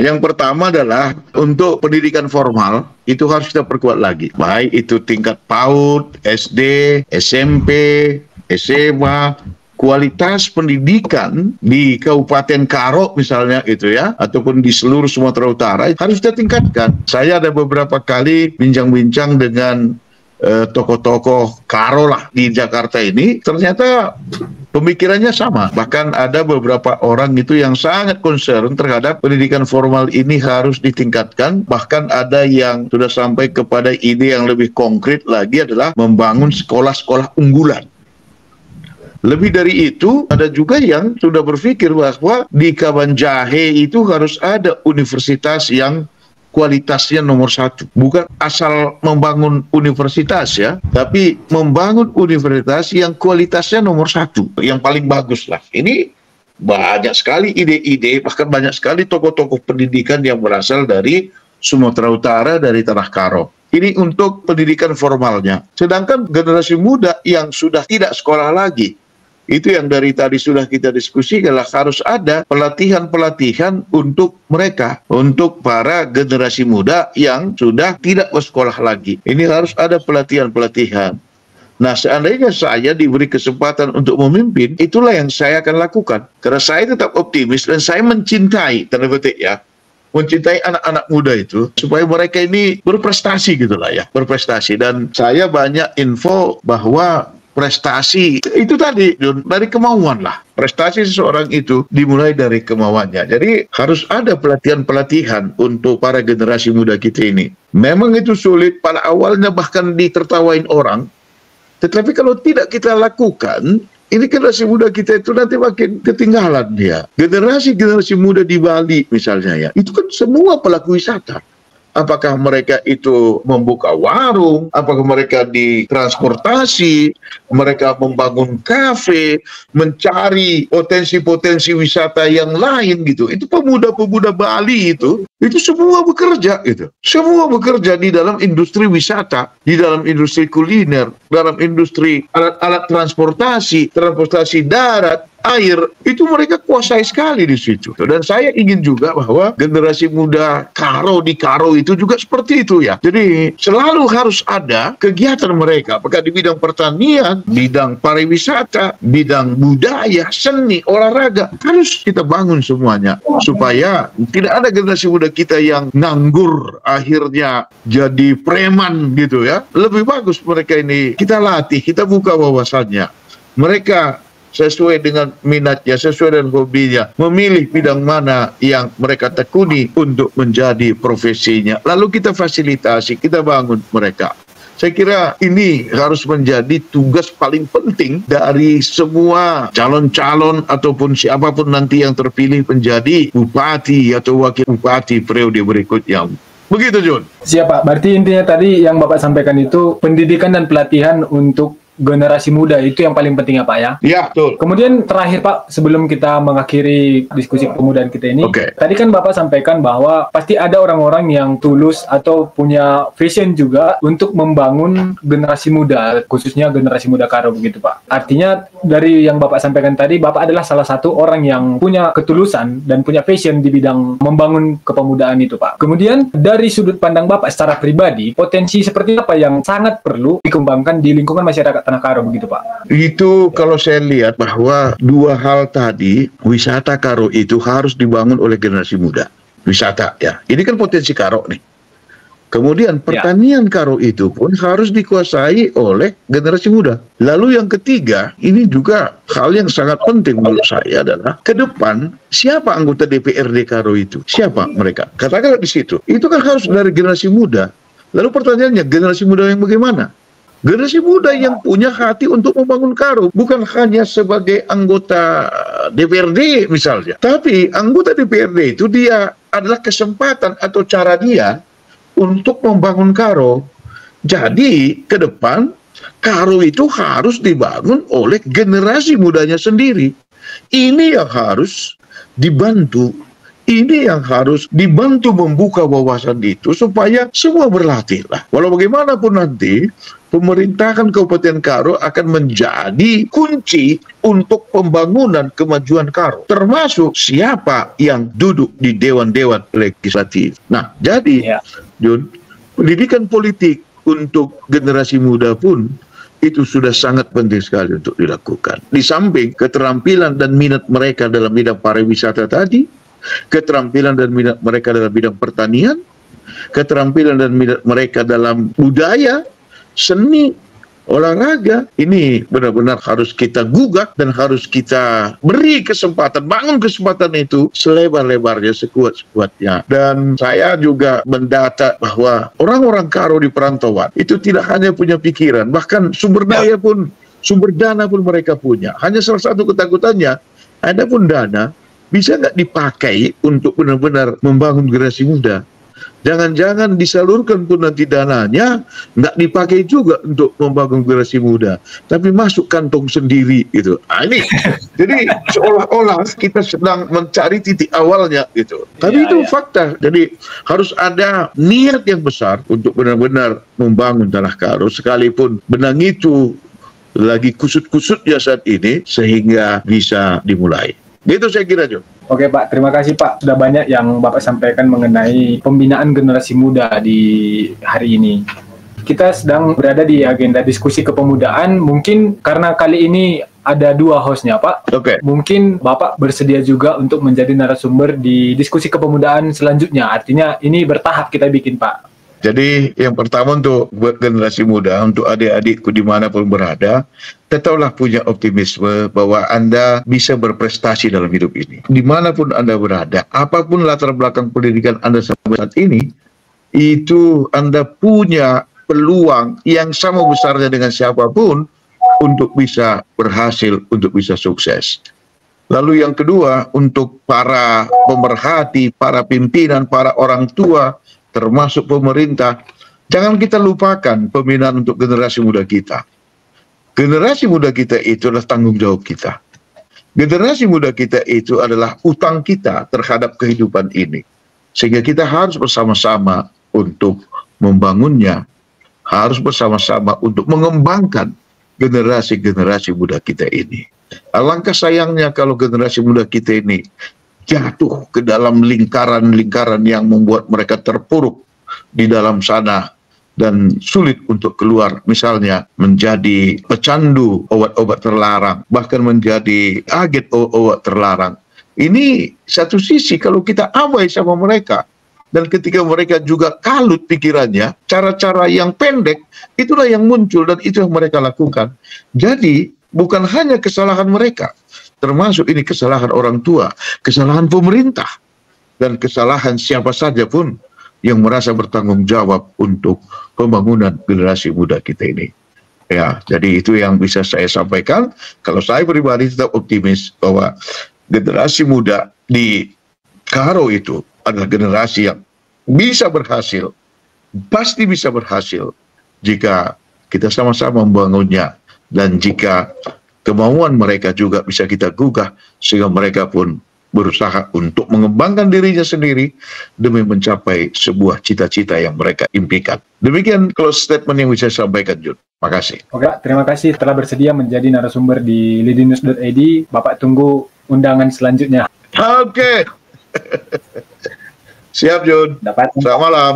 Yang pertama adalah untuk pendidikan formal itu harus kita perkuat lagi. Baik itu tingkat PAUD, SD, SMP, SMA, kualitas pendidikan di Kabupaten Karo misalnya gitu ya, ataupun di seluruh Sumatera Utara harus kita tingkatkan. Saya ada beberapa kali bincang-bincang dengan tokoh-tokoh Karo lah di Jakarta ini, ternyata pemikirannya sama. Bahkan ada beberapa orang itu yang sangat concern terhadap pendidikan formal ini harus ditingkatkan. Bahkan ada yang sudah sampai kepada ide yang lebih konkret lagi adalah membangun sekolah-sekolah unggulan. Lebih dari itu, ada juga yang sudah berpikir bahwa di Kabanjahe itu harus ada universitas yang kualitasnya nomor 1. Bukan asal membangun universitas ya, tapi membangun universitas yang kualitasnya nomor 1, yang paling bagus lah. Ini banyak sekali ide-ide, bahkan banyak sekali tokoh-tokoh pendidikan yang berasal dari Sumatera Utara, dari Tanah Karo. Ini untuk pendidikan formalnya. Sedangkan generasi muda yang sudah tidak sekolah lagi, itu yang dari tadi sudah kita diskusikan, harus ada pelatihan-pelatihan untuk mereka, untuk para generasi muda yang sudah tidak bersekolah lagi. Ini harus ada pelatihan-pelatihan. Nah, seandainya saya diberi kesempatan untuk memimpin, itulah yang saya akan lakukan. Karena saya tetap optimis dan saya mencintai, tanda petik ya, mencintai anak-anak muda itu supaya mereka ini berprestasi gitulah ya, berprestasi. Dan saya banyak info bahwa prestasi itu tadi dari kemauan lah. Prestasi seseorang itu dimulai dari kemauannya. Jadi harus ada pelatihan-pelatihan untuk para generasi muda kita ini. Memang itu sulit pada awalnya, bahkan ditertawain orang. Tetapi kalau tidak kita lakukan, ini generasi muda kita itu nanti makin ketinggalan dia. Generasi muda di Bali misalnya ya, itu kan semua pelaku wisata. Apakah mereka itu membuka warung, apakah mereka di transportasi, mereka membangun kafe, mencari potensi-potensi wisata yang lain gitu. Itu pemuda-pemuda Bali itu semua bekerja gitu. Semua bekerja di dalam industri wisata, di dalam industri kuliner, dalam industri alat-alat transportasi darat, air, itu mereka kuasai sekali di situ. Dan saya ingin juga bahwa generasi muda di Karo itu juga seperti itu ya. Jadi selalu harus ada kegiatan mereka, apakah di bidang pertanian, bidang pariwisata, bidang budaya, seni, olahraga, harus kita bangun semuanya supaya tidak ada generasi muda kita yang nganggur akhirnya jadi preman gitu ya. Lebih bagus mereka ini kita latih, kita buka wawasannya. Mereka sesuai dengan minatnya, sesuai dengan hobinya, memilih bidang mana yang mereka tekuni untuk menjadi profesinya. Lalu kita fasilitasi, kita bangun mereka. Saya kira ini harus menjadi tugas paling penting dari semua calon-calon ataupun siapapun nanti yang terpilih menjadi bupati atau wakil bupati periode berikutnya. Begitu, Jun. Siap, Pak. Berarti intinya tadi yang Bapak sampaikan itu pendidikan dan pelatihan untuk generasi muda itu yang paling penting ya Pak ya? Ya, betul. Kemudian terakhir Pak, sebelum kita mengakhiri diskusi kepemudaan kita ini, tadi kan Bapak sampaikan bahwa pasti ada orang-orang yang tulus atau punya vision juga untuk membangun generasi muda, khususnya generasi muda Karo begitu Pak. Artinya dari yang Bapak sampaikan tadi, Bapak adalah salah satu orang yang punya ketulusan dan punya vision di bidang membangun kepemudaan itu Pak. Kemudian dari sudut pandang Bapak secara pribadi, potensi seperti apa yang sangat perlu dikembangkan di lingkungan masyarakat Tanah Karo begitu Pak? Itu kalau saya lihat bahwa dua hal tadi, wisata Karo itu harus dibangun oleh generasi muda. Wisata ya, ini kan potensi Karo nih. Kemudian pertanian Karo itu pun harus dikuasai oleh generasi muda. Lalu yang ketiga, ini juga hal yang sangat penting menurut saya adalah ke depan siapa anggota DPRD Karo itu? Siapa mereka? Katakanlah di situ. Itu kan harus dari generasi muda. Lalu pertanyaannya, generasi muda yang bagaimana? Generasi muda yang punya hati untuk membangun Karo, bukan hanya sebagai anggota DPRD misalnya, tapi anggota DPRD itu dia adalah kesempatan atau cara dia untuk membangun Karo. Jadi ke depan Karo itu harus dibangun oleh generasi mudanya sendiri. Ini yang harus dibantu. Ini yang harus dibantu membuka wawasan itu supaya semua berlatih lah. Walau bagaimanapun nanti pemerintahan Kabupaten Karo akan menjadi kunci untuk pembangunan kemajuan Karo, termasuk siapa yang duduk di dewan-dewan legislatif. Nah, jadi Jun, pendidikan politik untuk generasi muda pun itu sudah sangat penting sekali untuk dilakukan. Di samping keterampilan dan minat mereka dalam bidang pariwisata tadi, keterampilan dan minat mereka dalam bidang pertanian, keterampilan dan minat mereka dalam budaya, seni, olahraga, ini benar-benar harus kita gugah dan harus kita beri kesempatan, bangun kesempatan itu selebar-lebarnya, sekuat-kuatnya. Dan saya juga mendata bahwa orang-orang Karo di perantauan itu tidak hanya punya pikiran, bahkan sumber daya pun, sumber dana pun mereka punya. Hanya salah satu ketakutannya, ada pun dana bisa nggak dipakai untuk benar-benar membangun generasi muda. Jangan-jangan disalurkan pun nanti dananya nggak dipakai juga untuk membangun generasi muda, tapi masuk kantong sendiri gitu. Nah, ini jadi seolah-olah kita sedang mencari titik awalnya gitu. Tapi itu fakta. Jadi harus ada niat yang besar untuk benar-benar membangun tanah Karo, sekalipun benang itu lagi kusut-kusutnya saat ini, sehingga bisa dimulai. Itu saya kira, Jo. Oke Pak, terima kasih Pak. Sudah banyak yang Bapak sampaikan mengenai pembinaan generasi muda di hari ini. Kita sedang berada di agenda diskusi kepemudaan. Mungkin karena kali ini ada 2 hostnya Pak. Mungkin Bapak bersedia juga untuk menjadi narasumber di diskusi kepemudaan selanjutnya. Artinya ini bertahap kita bikin Pak. Jadi yang pertama untuk buat generasi muda, untuk adik-adikku dimanapun berada, tetaplah punya optimisme bahwa Anda bisa berprestasi dalam hidup ini. Dimanapun Anda berada, apapun latar belakang pendidikan Anda sampai saat ini, itu Anda punya peluang yang sama besarnya dengan siapapun untuk bisa berhasil, untuk bisa sukses. Lalu yang kedua, untuk para pemerhati, para pimpinan, para orang tua, termasuk pemerintah, jangan kita lupakan pembinaan untuk generasi muda kita. Generasi muda kita itu adalah tanggung jawab kita. Generasi muda kita itu adalah utang kita terhadap kehidupan ini. Sehingga kita harus bersama-sama untuk membangunnya, harus bersama-sama untuk mengembangkan generasi-generasi muda kita ini. Alangkah sayangnya kalau generasi muda kita ini jatuh ke dalam lingkaran-lingkaran yang membuat mereka terpuruk di dalam sana dan sulit untuk keluar, misalnya menjadi pecandu obat-obat terlarang, bahkan menjadi agen obat terlarang. Ini satu sisi kalau kita abai sama mereka, dan ketika mereka juga kalut pikirannya, cara-cara yang pendek, itulah yang muncul dan itu yang mereka lakukan. Jadi bukan hanya kesalahan mereka, termasuk ini kesalahan orang tua, kesalahan pemerintah, dan kesalahan siapa saja pun yang merasa bertanggung jawab untuk pembangunan generasi muda kita ini. Ya, jadi itu yang bisa saya sampaikan. Kalau saya pribadi tetap optimis bahwa generasi muda di Karo itu adalah generasi yang bisa berhasil, pasti bisa berhasil jika kita sama-sama membangunnya, dan jika kemauan mereka juga bisa kita gugah, sehingga mereka pun berusaha untuk mengembangkan dirinya sendiri demi mencapai sebuah cita-cita yang mereka impikan. Demikian close statement yang bisa saya sampaikan, Jun. Makasih. Oke, terima kasih telah bersedia menjadi narasumber di lidinews.id. Bapak tunggu undangan selanjutnya. Oke. Siap, Jun. Selamat malam.